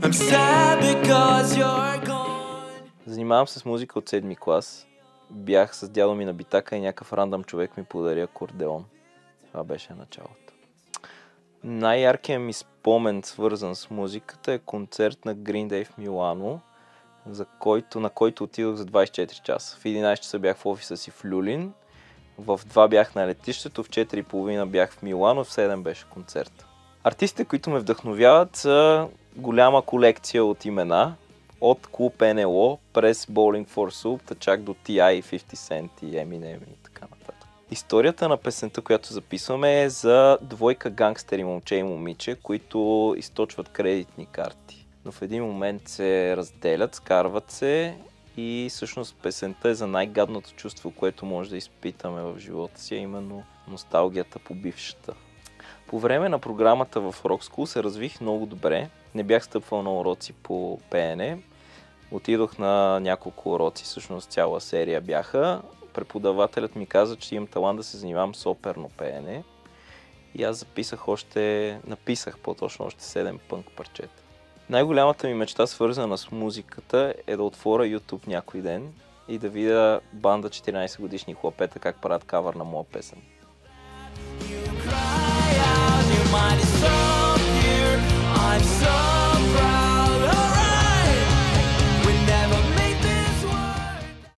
I'm sad because you're gone. Занимавам се с музика от 7-ми клас. Бях с дядо ми на битака и някакъв рандъм човек ми подари акордеон. Това беше началото. Най-яркият ми спомен, свързан с музиката, е концерт на Green Day в Милано, на който отидох за 24 часа. В 11 часа бях в офиса си в Люлин, в 2 бях на летището, в 4:30 бях в Милано, в 7 беше концерт. Артистите, които ме вдъхновяват, са голяма колекция от имена, от клуб НЛО през Bowling for Soup, чак до T.I., 50 Cent и Eminem и така нататък. Историята на песента, която записваме, е за двойка гангстери, момче и момиче, които източват кредитни карти. Но в един момент се разделят, скарват се и всъщност песента е за най-гадното чувство, което може да изпитаме в живота си, а именно носталгията по бившата. По време на програмата в Rock School се развих много добре. Не бях стъпвал на уроци по пеене. Отидох на няколко уроци, всъщност цяла серия бяха. Преподавателят ми каза, че имам талант да се занимавам с оперно пеене. И аз написах още 7 пънк парчета. Най-голямата ми мечта, свързана с музиката, е да отворя YouTube някой ден и да видя банда 14 годишни хлапета как правят кавър на моя песен.